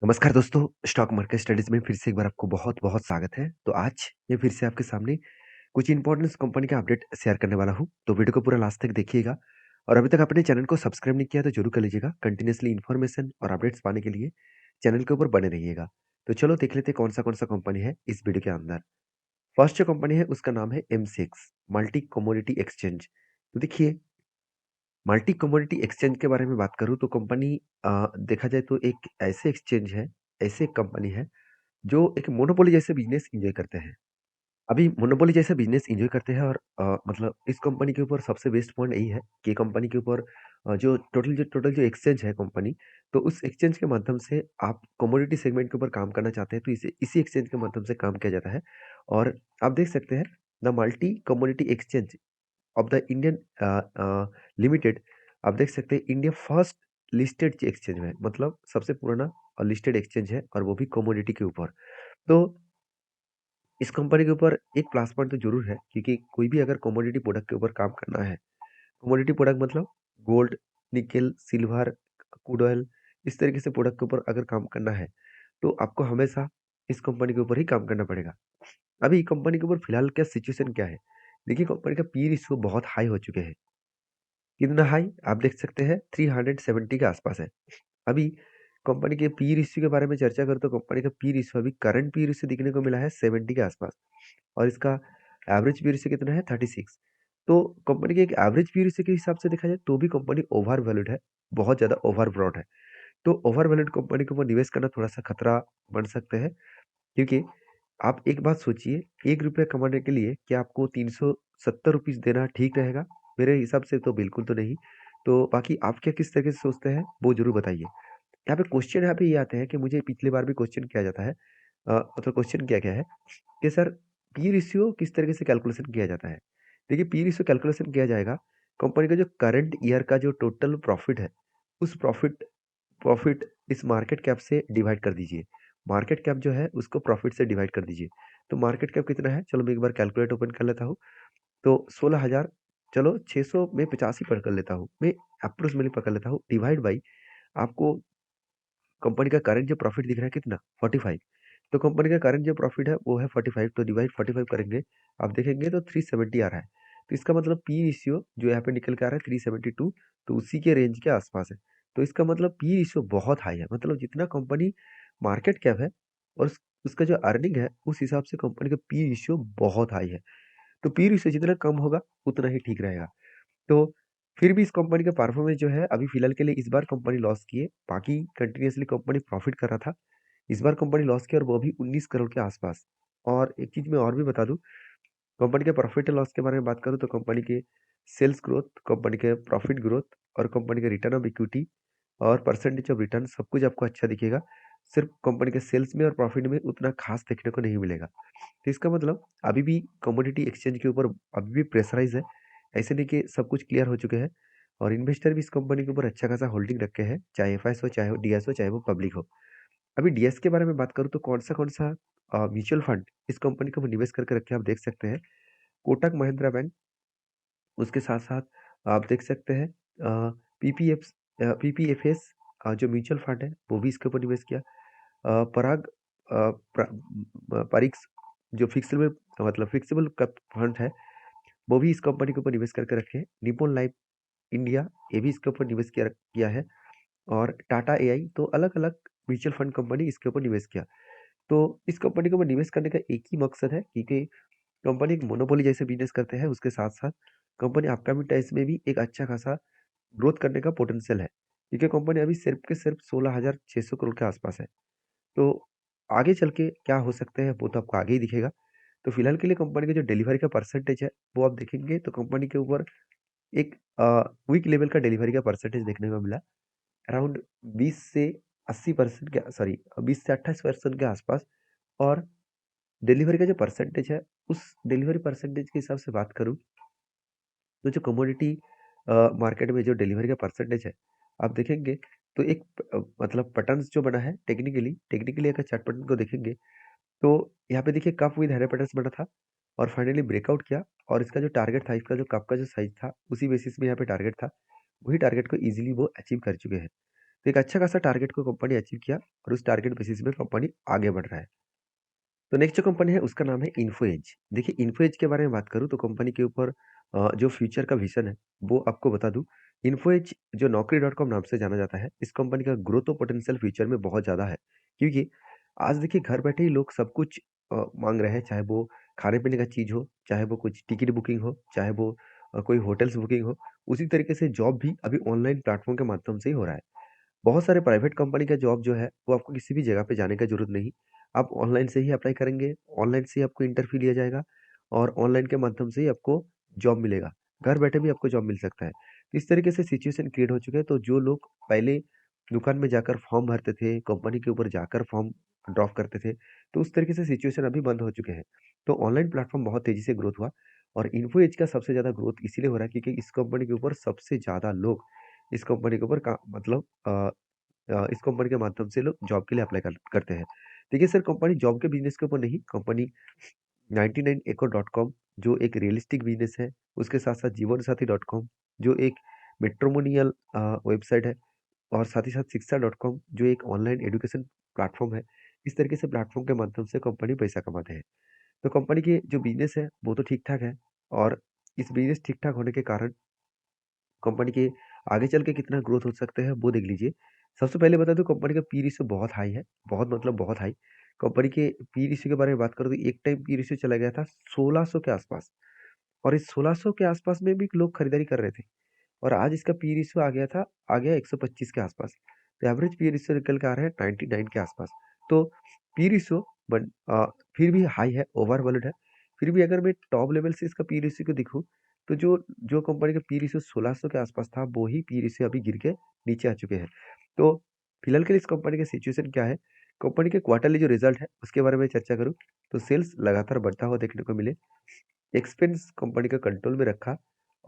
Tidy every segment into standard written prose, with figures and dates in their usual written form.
नमस्कार दोस्तों, stock market studies में फिर से एक बार आपको बहुत-बहुत स्वागत है। तो आज मैं फिर से आपके सामने कुछ इम्पोर्टेंट कंपनी का अपडेट शेयर करने वाला हूँ, तो वीडियो को पूरा लास्ट तक देखिएगा और अभी तक आपने चैनल को सब्सक्राइब नहीं किया तो ज़रूर कर लीजिएगा। कंटिन्यूअसली इन्फॉर्मेशन और अपडेट्स पाने के लिए चैनल के ऊपर बने रहिएगा। तो चलो देख लेते हैं कौन-सा कंपनी है इस वीडियो के अंदर। फर्स्ट जो कंपनी है उसका नाम है एमसीएक्स मल्टी कमोडिटी एक्सचेंज। तो देखिए मल्टी कमोडिटी एक्सचेंज के बारे में बात करूँ तो कंपनी देखा जाए तो एक ऐसे एक्सचेंज है, ऐसे एक कंपनी है जो एक मोनोपोली जैसे बिज़नेस एन्जॉय करते हैं। अभी मोनोपोली जैसा बिज़नेस एन्जॉय करते हैं और मतलब इस कंपनी के ऊपर सबसे बेस्ट पॉइंट यही है कि कंपनी के ऊपर जो टोटल जो एक्सचेंज है कंपनी, तो उस एक्सचेंज के माध्यम से आप कमोडिटी सेगमेंट के ऊपर काम करना चाहते हैं, तो इसे इसी एक्सचेंज के माध्यम से काम किया जाता है। और आप देख सकते हैं the multi commodity exchange of the Indian limited. आप देख सकते हैं इंडिया फर्स्ट लिस्टेड एक्सचेंज है, मतलब सबसे पुराना लिस्टेड एक्सचेंज है और वो भी कमोडिटी के ऊपर। तो इस कंपनी के ऊपर एक प्लस पॉइंट तो ज़रूर है क्योंकि कोई भी अगर कमोडिटी प्रोडक्ट के ऊपर काम करना है, कमोडिटी प्रोडक्ट मतलब gold, nickel, silver, crude oil, इस तरीके से प्रोडक्ट के ऊपर अगर काम करना है, तो आपको हमेशा इस कंपनी के ऊपर ही काम करना पड़ेगा। अभी कंपनी के ऊपर फिलहाल क्या सिचुएशन क्या है? देखिए कंपनी का पी रेशियो बहुत हाई हो चुके हैं। कितना हाई? आप देख सकते हैं 370 के आसपास है। अभी कंपनी के पी रेशियो के बारे में चर्चा करें तो कंपनी का पी रेशियो अभी करंट पी रेशियो दिखने को मिला है 70 के आसपास और इसका एवरेज पी रेशियो कितना है 36। तो कंपनी के एक एवरेज पी रेशियो के हिसाब से देखा जाए तो भी कंपनी ओवर वैल्यूड है, बहुत ज़्यादा ओवर ब्रॉड है। तो ओवर वैल्यूड कंपनी के ऊपर निवेश करना थोड़ा-सा खतरा बन सकते हैं क्योंकि आप एक बात सोचिए, ₹1 कमाने के लिए क्या आपको ₹370 देना ठीक रहेगा? मेरे हिसाब से तो बिल्कुल तो नहीं। तो बाकी आप क्या किस तरीके से सोचते हैं, वो ज़रूर बताइए। यहाँ पे क्वेश्चन यहाँ पे ये आते हैं कि मुझे पिछली बार भी क्वेश्चन किया जाता है, मतलब क्वेश्चन किया गया है कि सर पी रेशियो किस तरीके से कैलकुलेशन किया जाता है? देखिए पी रेशियो कैलकुलेशन किया जाएगा, कंपनी का जो करंट ईयर का जो टोटल प्रॉफिट है, उस प्रॉफिट प्रॉफिट इस मार्केट कैप से डिवाइड कर दीजिए। मार्केट कैप जो है उसको प्रॉफिट से डिवाइड कर दीजिए। तो मार्केट कैप कितना है? चलो मैं एक बार कैलकुलेटर ओपन कर लेता हूँ। तो 16,000, चलो 600 में 85 पकड़ लेता हूँ। मैं अप्रोक्सिमेटली पकड़ लेता हूँ, डिवाइड बाई आपको कंपनी का करंट जो प्रॉफिट दिख रहा है कितना? 45। तो कंपनी का करंट जो प्रॉफिट है वो है 45, तो डिवाइड 45 करेंगे, आप देखेंगे तो 370 आ रहा है। तो इसका मतलब पी रेशियो जो यहाँ पे निकल के आ रहा है 372, तो उसी के रेंज के आसपास है। तो इसका मतलब पी रेशियो बहुत हाई है, मतलब जितना कंपनी मार्केट कैप है और उसका जो अर्निंग है उस हिसाब से कंपनी का पी रेशियो बहुत हाई है। तो पी रेशियो जितना कम होगा उतना ही ठीक रहेगा। तो फिर भी इस कंपनी का परफॉर्मेंस जो है अभी फिलहाल के लिए इस बार कंपनी लॉस की है, बाकी कंटिन्यूअसली कंपनी प्रॉफिट कर रहा था। इस बार कंपनी लॉस की और वो भी 19 करोड़ के आसपास। और एक चीज़ मैं और भी बता दूँ, कंपनी के प्रॉफिट एंड लॉस के बारे में बात करूँ तो कंपनी के सेल्स ग्रोथ, कंपनी के प्रॉफिट ग्रोथ और कंपनी के रिटर्न ऑफ इक्विटी और परसेंटेज ऑफ रिटर्न सब कुछ आपको अच्छा दिखेगा। सिर्फ कंपनी के सेल्स में और प्रॉफिट में उतना खास देखने को नहीं मिलेगा। तो इसका मतलब अभी भी कमोडिटी एक्सचेंज के ऊपर अभी भी प्रेशराइज़ है। ऐसे नहीं कि सब कुछ क्लियर हो चुके हैं और इन्वेस्टर भी इस कंपनी के ऊपर अच्छा खासा होल्डिंग रखे हैं, चाहे एफआईएस हो, चाहे वो डीएस हो, चाहे वो पब्लिक हो। अभी डीएस के बारे में बात करूँ तो कौन-सा म्यूचुअल फंड इस कंपनी के ऊपर निवेश करके रखे हैं आप देख सकते हैं। कोटक महिंद्रा बैंक, उसके साथ-साथ आप देख सकते हैं पीपीएफएस जो म्यूचुअल फंड है वो भी इसके ऊपर निवेश किया। पराग पारिक्स जो फिक्सेबल मतलब फिक्सेबल कैप फंड है, वो भी इस कंपनी के ऊपर निवेश करके रखे हैं। निप्पॉन लाइफ इंडिया, ये भी इसके ऊपर निवेश किया किया है और टाटा एआई, तो अलग-अलग म्यूचुअल फंड कंपनी इसके ऊपर निवेश किया। तो इस कंपनी के ऊपर निवेश करने का एक ही मकसद है क्योंकि कंपनी एक मोनोपोली जैसे बिज़नेस करते हैं, उसके साथ-साथ कंपनी अपकमिंग टाइम्स में भी एक अच्छा खासा ग्रोथ करने का पोटेंशियल है। क्योंकि कंपनी अभी सिर्फ़ के सिर्फ़ 16,600 करोड़ के आसपास है। तो आगे चल के क्या हो सकते हैं वो तो आपको आगे ही दिखेगा। तो फिलहाल के लिए कंपनी का जो डिलीवरी का परसेंटेज है वो आप देखेंगे तो कंपनी के ऊपर एक वीक लेवल का डिलीवरी का परसेंटेज देखने को मिला। अराउंड 20 से 80% के सॉरी 20 से 28% के आसपास। और डिलीवरी का जो परसेंटेज है, उस डिलीवरी परसेंटेज के हिसाब से बात करूँ तो जो कमोडिटी मार्केट में जो डिलीवरी का परसेंटेज है, आप देखेंगे तो एक मतलब पैटर्न्स जो बना है टेक्निकली अगर चार्ट पैटर्न को देखेंगे तो यहाँ पे देखिए कप विद हैरो पैटर्न्स बना था और फाइनली ब्रेकआउट किया और इसका जो टारगेट था, इसका जो कप का जो साइज़ था, उसी बेसिस में यहाँ पे टारगेट था, वही टारगेट को ईज़िली वो अचीव कर चुके हैं। तो एक अच्छा खासा टारगेट को कंपनी अचीव किया और उस टारगेट बेसिस में कंपनी आगे बढ़ रहा है। तो नेक्स्ट जो कंपनी है उसका नाम है इन्फो एज। देखिए इन्फो एज के बारे में बात करूँ तो कंपनी के ऊपर जो फ्यूचर का विज़न है वो आपको बता दूँ। इन्फो एज जो नौकरी डॉट कॉम नाम से जाना जाता है, इस कंपनी का ग्रोथ और पोटेंशियल फ्यूचर में बहुत ज़्यादा है। क्योंकि आज देखिए घर बैठे ही लोग सब कुछ माँग रहे हैं, चाहे वो खाने-पीने का चीज़ हो, चाहे वो कुछ टिकट बुकिंग हो, चाहे वो कोई होटल्स बुकिंग हो। उसी तरीके से जॉब भी अभी ऑनलाइन प्लेटफ़ॉर्म के माध्यम से ही हो रहा है। बहुत सारे प्राइवेट कंपनी का जॉब जो है, वो आपको किसी भी जगह पे जाने का ज़रूरत नहीं। आप ऑनलाइन से ही अप्लाई करेंगे, ऑनलाइन से ही आपको इंटरव्यू लिया जाएगा और ऑनलाइन के माध्यम से ही आपको जॉब मिलेगा। घर बैठे भी आपको जॉब मिल सकता है। तो इस तरीके से सिचुएशन क्रिएट हो चुका है, तो जो लोग पहले दुकान में जाकर फॉर्म भरते थे, कंपनी के ऊपर जाकर फॉर्म ड्रॉप करते थे, तो उस तरीके से सिचुएशन अभी बंद हो चुके हैं। तो ऑनलाइन प्लेटफ़ॉर्म बहुत तेज़ी से ग्रोथ हुआ और इन्फो एज का सबसे ज़्यादा ग्रोथ इसीलिए हो रहा है क्योंकि इस कंपनी के ऊपर सबसे ज़्यादा लोग इस कंपनी के ऊपर का मतलब इस कंपनी के माध्यम से लोग जॉब के लिए अप्लाई करते हैं। देखिए सर कंपनी जॉब के बिज़नेस के ऊपर नहीं, कंपनी 99acre.com जो एक रियलिस्टिक बिज़नेस है, उसके साथ-साथ जीवनसाथी.com जो एक मैट्रिमोनियल वेबसाइट है और साथ ही साथ शिक्षा.com जो एक ऑनलाइन एजुकेशन प्लेटफ़ॉर्म है। इस तरीके से प्लेटफ़ॉर्म के माध्यम से कंपनी पैसा कमाते हैं। तो कंपनी की जो बिज़नेस है, वो तो ठीक-ठाक है और इस बिज़नेस ठीक-ठाक होने के कारण कंपनी के आगे चल के कितना ग्रोथ हो सकते हैं वो देख लीजिए। सबसे पहले बता दूँ कंपनी का पी रेशियो बहुत हाई है, बहुत मतलब बहुत हाई। कंपनी के पी रेशियो के बारे में बात करूँ तो एक टाइम पी रेशियो चला गया था 1600 के आसपास और इस 1600 के आसपास में भी लोग खरीदारी कर रहे थे और आज इसका पी रेशियो आ गया 125 के आसपास। तो एवरेज पी रेशियो निकल के आ रहा है 99 के आसपास। तो पी रेशियो फिर भी हाई है, ओवरवैल्यूड है। फिर भी अगर मैं टॉप लेवल से इसका पी रेशियो को देखूँ तो जो जो कंपनी का पी रेशियो 1600 के आसपास था, वो ही पी रेशियो अभी गिर के नीचे आ चुके हैं। तो फिलहाल के लिए इस कंपनी का सिचुएशन क्या है? कंपनी के क्वार्टरली जो रिजल्ट है, उसके बारे में चर्चा करूँ, तो सेल्स लगातार बढ़ता हुआ देखने को मिले। एक्सपेंस कंपनी का कंट्रोल में रखा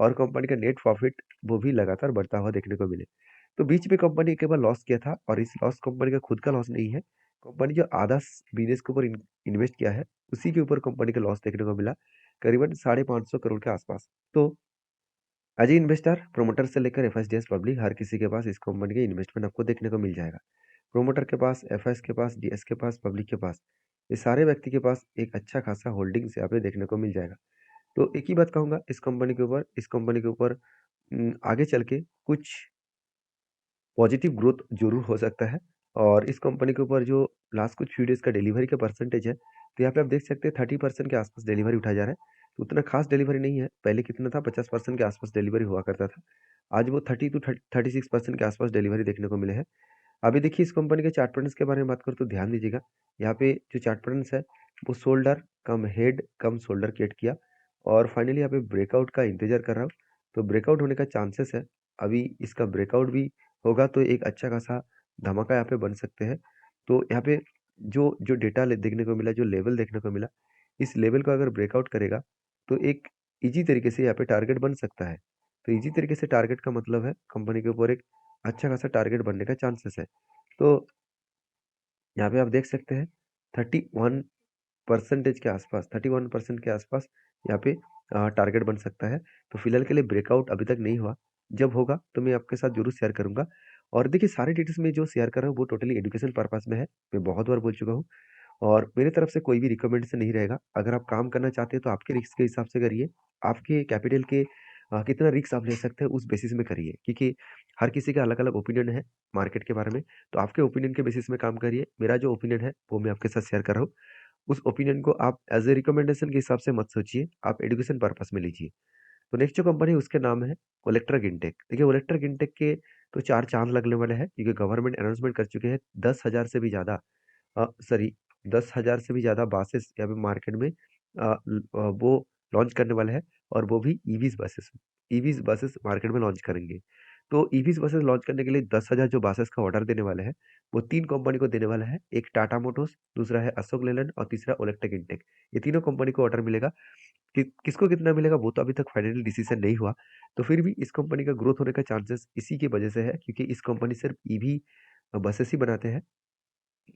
और कंपनी का नेट प्रॉफिट वो भी लगातार बढ़ता हुआ देखने को मिले। तो बीच में कंपनी एक बार लॉस किया था और इस लॉस कंपनी का खुद का लॉस नहीं है। कंपनी जो आधा बिज़नेस के ऊपर इन्वेस्ट किया है, उसी के ऊपर कंपनी का लॉस देखने को मिला, करीबन 550 करोड़ के आसपास। तो एज ए इन्वेस्टर, प्रोमोटर से लेकर एफएसडीएस पब्लिक हर किसी के पास इस कंपनी के इन्वेस्टमेंट आपको देखने को मिल जाएगा। प्रोमोटर के पास, एफएस के पास, डीएस के पास, पब्लिक के पास, ये सारे व्यक्ति के पास एक अच्छा खासा होल्डिंग्स यहाँ पे देखने को मिल जाएगा। तो एक ही बात कहूँगा इस कंपनी के ऊपर आगे चल के कुछ पॉजिटिव ग्रोथ ज़रूर हो सकता है और इस कंपनी के ऊपर जो लास्ट कुछ फ्यू डेज़ का डिलीवरी का परसेंटेज है, तो यहाँ पे आप देख सकते हैं 30% के आसपास डिलीवरी उठाया जा रहा है। तो उतना खास डिलीवरी नहीं है, पहले कितना था 50% के आसपास डिलीवरी हुआ करता था। आज वो 30 टू 36% के आसपास डिलीवरी देखने को मिले हैं। अभी देखिए इस कंपनी के चार्ट पैटर्न्स के बारे में बात करूँ तो ध्यान दीजिएगा, यहाँ पे जो चार्ट पैटर्न्स है, वो शोल्डर कम हेड कम शोल्डर क्रिएट किया और फाइनली यहाँ पे ब्रेकआउट का इंतज़ार कर रहा हूँ। तो ब्रेकआउट होने का चांसेस है, अभी इसका ब्रेकआउट भी होगा तो एक अच्छा खासा धमाका यहाँ पे बन सकते हैं। तो यहाँ पे जो जो डेटा देखने को मिला, जो लेवल देखने को मिला, इस लेवल को अगर ब्रेकआउट करेगा, तो एक ईज़ी तरीके से यहाँ पे टारगेट बन सकता है। तो ईज़ी तरीके से टारगेट का मतलब है कंपनी के ऊपर एक अच्छा खासा टारगेट बनने का चांसेस है। तो यहाँ पे आप देख सकते हैं 31% के आसपास 31% के आसपास यहाँ पे टारगेट बन सकता है। तो फिलहाल के लिए ब्रेकआउट अभी तक नहीं हुआ। जब होगा तो मैं आपके साथ ज़रूर शेयर करूँगा। और देखिए सारे डिटेल्स मैं जो शेयर कर रहा हूँ वो टोटली एजुकेशन पर्पस में है। मैं बहुत बार बोल चुका हूँ और मेरी तरफ से कोई भी रिकमेंडेशन नहीं रहेगा। अगर आप काम करना चाहते हैं तो आपके रिस्क के हिसाब से करिए। आपके कैपिटल के कितना रिस्क आप ले सकते हैं उस बेसिस में करिए। क्योंकि हर किसी का अलग-अलग ओपिनियन है मार्केट के बारे में। तो आपके ओपिनियन के बेसिस में काम करिए। मेरा जो ओपिनियन है वो मैं आपके साथ शेयर कर रहा हूँ। उस ओपिनियन को आप एज़ ए रिकमेंडेशन के हिसाब से मत सोचिए, आप एजुकेशन पर्पस में लीजिए। तो नेक्स्ट जो कंपनी है उसके नाम है ओलेक्ट्रा गिनटेक। देखिए ओलेक्ट्रा गिनटेक के तो 4 चाँद लगने वाले हैं क्योंकि गवर्नमेंट अनाउंसमेंट कर चुके हैं 10,000 से भी ज़्यादा सॉरी 10,000 से भी ज़्यादा बसेस यहाँ पे मार्केट में वो लॉन्च करने वाले हैं और वो भी EVs buses. EVs buses market में लॉन्च करेंगे। तो ईवीज़ बसेस लॉन्च करने के लिए 10,000 जो बसेस का ऑर्डर देने वाले हैं, वो 3 कंपनी को देने वाला है। एक टाटा मोटर्स, दूसरा है अशोक लेलैंड और तीसरा ओलेक्ट्रा गिनटेक। ये तीनों कंपनी को ऑर्डर मिलेगा। किसको कितना मिलेगा वो तो अभी तक फाइनली डिसीजन नहीं हुआ। तो फिर भी इस कंपनी का ग्रोथ होने का चांसेस इसी की वजह से है क्योंकि इस कंपनी सिर्फ ईवी बसेस ही बनाते हैं।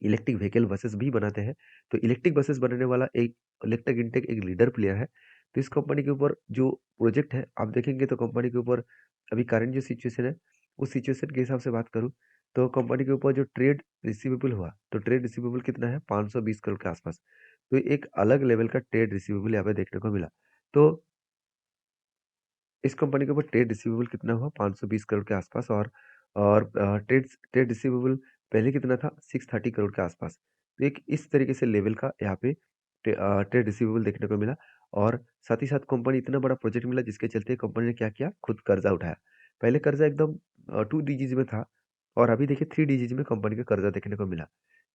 इलेक्ट्रिक व्हीकल बसेस भी बनाते हैं। तो इलेक्ट्रिक बसेस बनाने वाला एक इलेक्ट्रिक इंटेक एक लीडर प्लेयर है। तो इस कंपनी के ऊपर जो प्रोजेक्ट है आप देखेंगे तो कंपनी के ऊपर अभी करंट जो सिचुएशन है, उस सिचुएशन के हिसाब से बात करूँ तो कंपनी के ऊपर जो ट्रेड रिसीवेबल हुआ, तो ट्रेड रिसीवेबल कितना है? 520 करोड़ के आसपास। तो एक अलग लेवल का ट्रेड रिसीवेबल यहाँ पे देखने को मिला। तो इस कंपनी के ऊपर ट्रेड रिसीवेबल कितना हुआ? 520 करोड़ के आसपास। और ट्रेड ट्रेड रिसीवेबल पहले कितना था? 630 करोड़ के आसपास। तो एक इस तरीके से लेवल का यहाँ पे ट्रेड रिसीवेबल देखने को मिला। और साथ ही साथ कंपनी इतना बड़ा प्रोजेक्ट मिला जिसके चलते कंपनी ने क्या किया? खुद कर्जा उठाया। पहले कर्जा एकदम 2 डीजीज में था और अभी देखिए 3 डीजीज में कंपनी का कर्जा देखने को मिला।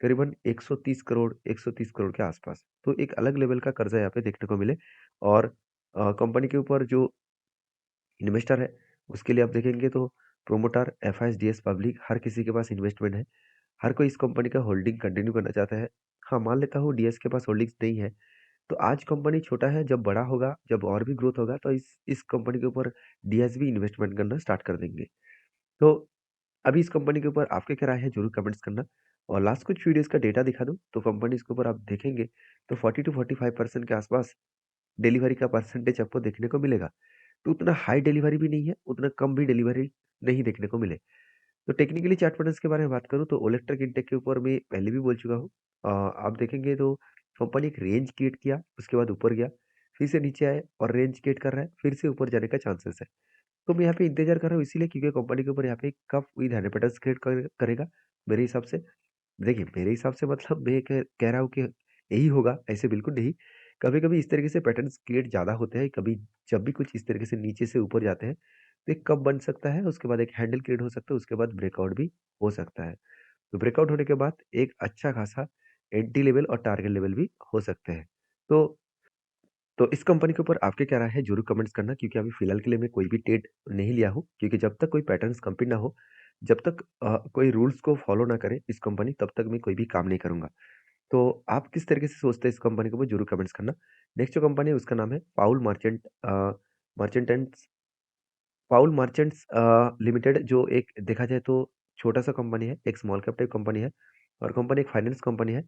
करीबन 130 करोड़ के आसपास। तो एक अलग लेवल का कर्जा यहाँ पे देखने को मिले। और कंपनी के ऊपर जो इन्वेस्टर है, उसके लिए आप देखेंगे तो प्रोमोटर, एफआईएस, पब्लिक हर किसी के पास इन्वेस्टमेंट है। हर कोई इस कंपनी का होल्डिंग कंटिन्यू करना चाहता है। हाँ, मान लेता हूँ डीएस के पास होल्डिंग्स नहीं है, तो आज कंपनी छोटा है, जब बड़ा होगा, जब और भी ग्रोथ होगा तो इस कंपनी के ऊपर डीएस भी इन्वेस्टमेंट करना स्टार्ट कर देंगे। तो अभी इस कंपनी के ऊपर आपकी क्या राय है ज़रूर कमेंट्स करना। और लास्ट कुछ वीडियोज़ का डेटा दिखा दूँ, तो कंपनीज़ के ऊपर आप देखेंगे तो 40 टू 45% के आसपास डिलीवरी का परसेंटेज आपको देखने को मिलेगा। तो उतना हाई डिलीवरी भी नहीं है, उतना कम भी डिलीवरी नहीं देखने को मिले। तो टेक्निकली चार्ट पैटर्न्स के बारे में बात करूँ तो इलेक्ट्रिक इंटेक के ऊपर मैं पहले भी बोल चुका हूँ। आप देखेंगे तो कंपनी एक रेंज क्रिएट किया, उसके बाद ऊपर गया, फिर से नीचे आया और रेंज क्रिएट कर रहा है, फिर से ऊपर जाने का चांसेस है। तो मैं यहाँ पे इंतज़ार कर रहा हूँ इसीलिए क्योंकि कंपनी के ऊपर यहाँ पे कब विद हैंड पैटर्न्स क्रिएट करेगा मेरे हिसाब से। देखिए, मेरे हिसाब से मतलब मैं कह रहा हूँ कि यही होगा, ऐसे बिल्कुल नहीं। कभी-कभी इस तरीके से पैटर्न्स क्रिएट ज़्यादा होते हैं, कभी जब भी कुछ इस तरीके से नीचे से ऊपर जाते हैं, तो एक कप बन सकता है, उसके बाद एक हैंडल क्रिएट हो सकता है, उसके बाद ब्रेकआउट भी हो सकता है। तो ब्रेकआउट होने के बाद एक अच्छा खासा एंट्री लेवल और टारगेट लेवल भी हो सकते हैं। तो तो इस कंपनी के ऊपर आपके क्या राय है ज़रूर कमेंट्स करना क्योंकि अभी फ़िलहाल के लिए मैं कोई भी ट्रेड नहीं लिया हूँ क्योंकि जब तक कोई पैटर्न्स कंप्लीट ना हो, जब तक कोई रूल्स को फॉलो ना करे इस कंपनी तब तक मैं कोई भी काम नहीं करूँगा। तो आप किस तरीके से सोचते हैं इस कंपनी के ऊपर ज़रूर कमेंट्स करना। नेक्स्ट जो कंपनी है उसका नाम है मर्चेंटेंट्स पाउल मर्चेंट्स लिमिटेड जो एक देखा जाए तो छोटा-सा कंपनी है, एक स्मॉल कैप टाइप कंपनी है और कंपनी एक फाइनेंस कंपनी है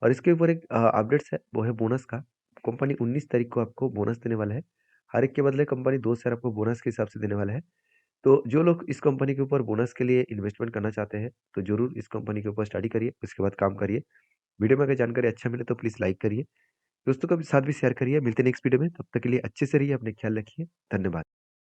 और इसके ऊपर एक अपडेट्स है, वो है बोनस का। कंपनी 19 तारीख को आपको बोनस देने वाला है। हर एक के बदले कंपनी 2 शेयर आपको बोनस के हिसाब से देने वाला है। तो जो लोग इस कंपनी के ऊपर बोनस के लिए इन्वेस्टमेंट करना चाहते हैं, तो ज़रूर इस कंपनी के ऊपर स्टडी करिए, उसके बाद काम करिए। वीडियो में अगर जानकारी अच्छा मिले तो प्लीज़ लाइक करिए। दोस्तों के साथ भी शेयर करिए। मिलते हैं नेक्स्ट वीडियो में, तब तक के लिए अच्छे से रहिए, अपना ख्याल रखिए। धन्यवाद।